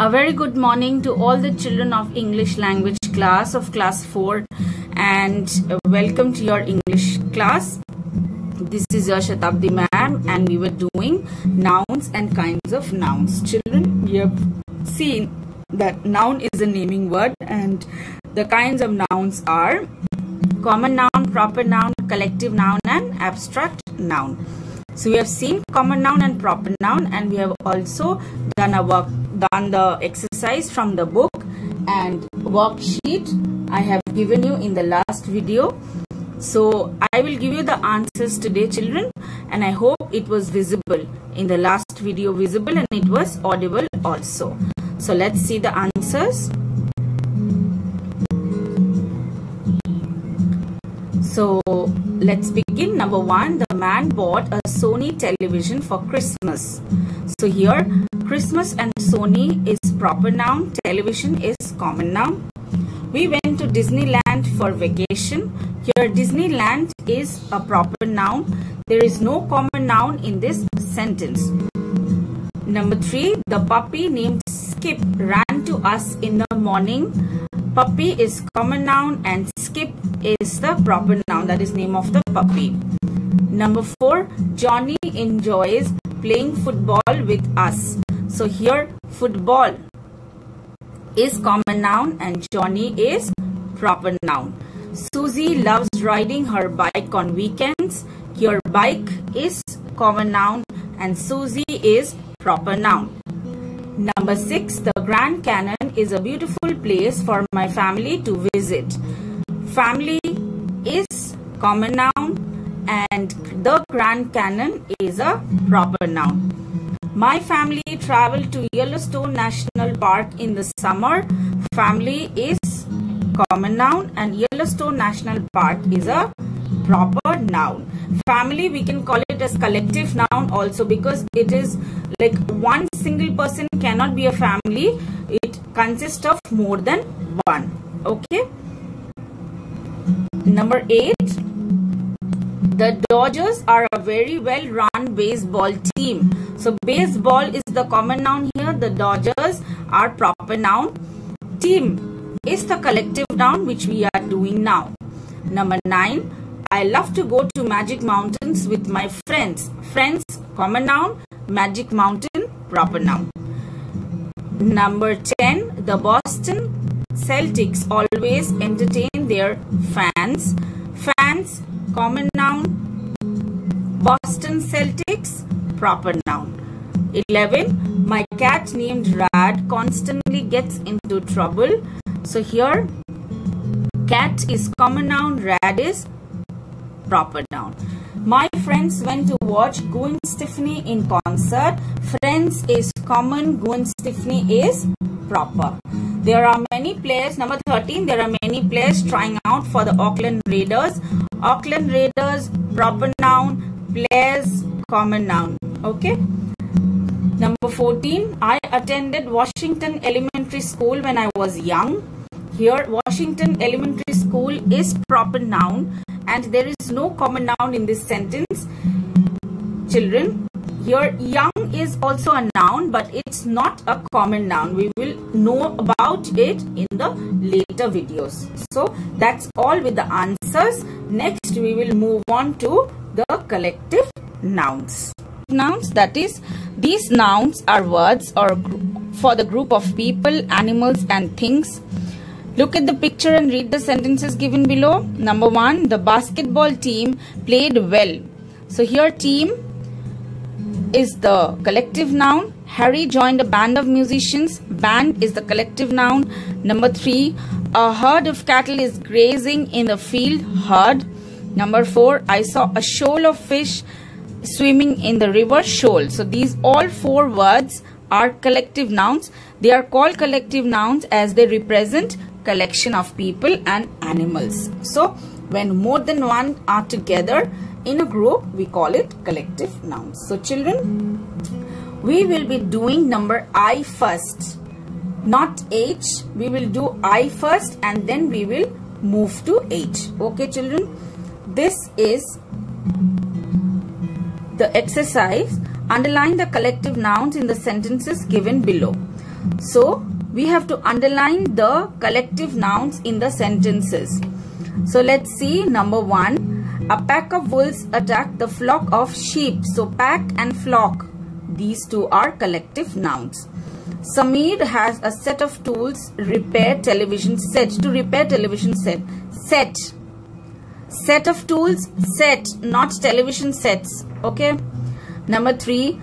A very good morning to all the children of English language class of class 4 and welcome to your English class. This is your Shatabdi ma'am and we were doing nouns and kinds of nouns. Children, we have seen that noun is a naming word and the kinds of nouns are common noun, proper noun, collective noun and abstract noun. So we have seen common noun and proper noun, and we have also done the exercise from the book and worksheet I have given you in the last video. So I will give you the answers today, children, and I hope it was visible in the last video, and it was audible also. So let's see the answers. So let's begin. Number 1, the man bought a Sony television for Christmas. So here Christmas and Sony is proper noun, television is common noun. We went to Disneyland for vacation. Here Disneyland is a proper noun. There is no common noun in this sentence. Number 3, the puppy named Skip ran to us in the morning. Puppy is common noun and Skip is the proper noun, that is name of the puppy. Number 4, Johnny enjoys playing football with us. So here football is common noun and Johnny is proper noun. Susie loves riding her bike on weekends. Here bike is common noun and Susie is proper noun. Number 6, the Grand Canyon is a beautiful place for my family to visit. Family is common noun and the Grand Canyon is a proper noun. My family traveled to Yellowstone National Park in the summer. Family is common noun and Yellowstone National Park is a proper noun. Family we can call it as collective noun also, because it is like one single person cannot be a family. It consists of more than one. Okay. Number 8, the Dodgers are a very well run baseball team. So baseball is the common noun here. The Dodgers are proper noun. Team is the collective noun which we are doing now. Number 9, I love to go to Magic Mountains with my friends. Friends, common noun. Magic Mountain, proper noun. Number 10, the Boston Celtics always entertain their fans. Fans, common noun. Boston Celtics, proper noun. 11, my cat named Rad constantly gets into trouble. So here, cat is common noun, Rad is proper noun. My friends went to watch Gwen Stefani in concert. Friends is common, Gwen Stefani is proper. There are many players. Number 13, there are many players trying out for the Oakland Raiders. Oakland Raiders, proper noun, players, common noun. Okay. Number 14, I attended Washington Elementary School when I was young. Here, Washington Elementary School is proper noun and there is no common noun in this sentence. Children, here young is also a noun but it's not a common noun. We will know about it in the later videos. So that's all with the answers. Next we will move on to the collective nouns. Nouns, that is, these nouns are words or for the group of people, animals and things. Look at the picture and read the sentences given below. Number 1, the basketball team played well. So here team is the collective noun. Harry joined a band of musicians. Band is the collective noun. Number 3, a herd of cattle is grazing in the field. Herd. Number 4, I saw a shoal of fish swimming in the river. Shoal. So these all 4 words are collective nouns. They are called collective nouns as they represent collection of people and animals. So when more than one are together in a group, we call it collective nouns. So children, we will be doing number I first, not H. We will do I first and then we will move to H. Okay children, this is the exercise. Underline the collective nouns in the sentences given below. So we have to underline the collective nouns in the sentences. So let's see. Number 1, a pack of wolves attacked the flock of sheep. So pack and flock, these two are collective nouns. Samir has a set of tools repair television set. To repair television set. Set of tools, set, not television sets. Okay. Number 3,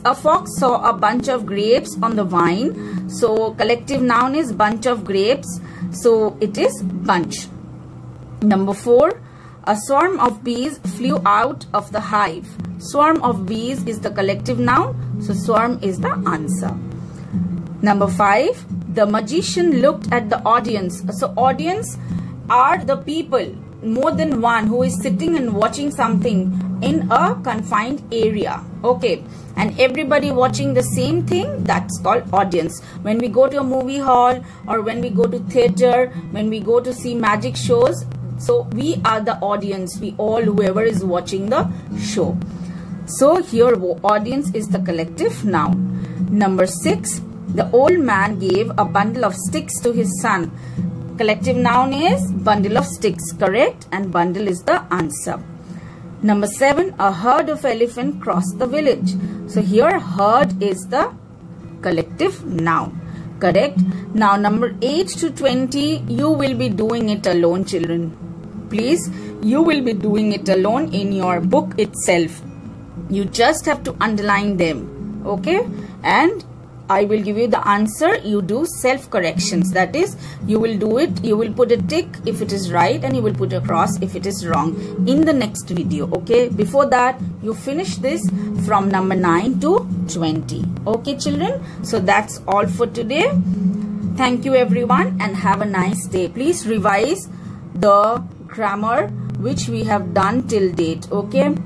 a fox saw a bunch of grapes on the vine. So collective noun is bunch of grapes. So it is bunch. Number 4, a swarm of bees flew out of the hive. Swarm of bees is the collective noun. So swarm is the answer. Number 5, the magician looked at the audience. So audience are the people, more than one, who is sitting and watching something in a confined area. Okay, and everybody watching the same thing, that's called audience. When we go to a movie hall or when we go to theater, when we go to see magic shows, so we are the audience, we all, whoever is watching the show. So here audience is the collective noun. Number 6, the old man gave a bundle of sticks to his son. Collective noun is bundle of sticks, correct? And bundle is the answer. Number 7, a herd of elephant crossed the village. So here herd is the collective noun, correct? Now number 8 to 20, you will be doing it alone, children. Please, you will be doing it alone in your book itself. You just have to underline them, okay? And I will give you the answer. You do self-corrections. That is, you will do it. You will put a tick if it is right and you will put a cross if it is wrong in the next video. Okay. Before that, you finish this from number 9 to 20. Okay, children. So that's all for today. Thank you everyone and have a nice day. Please revise the grammar which we have done till date. Okay.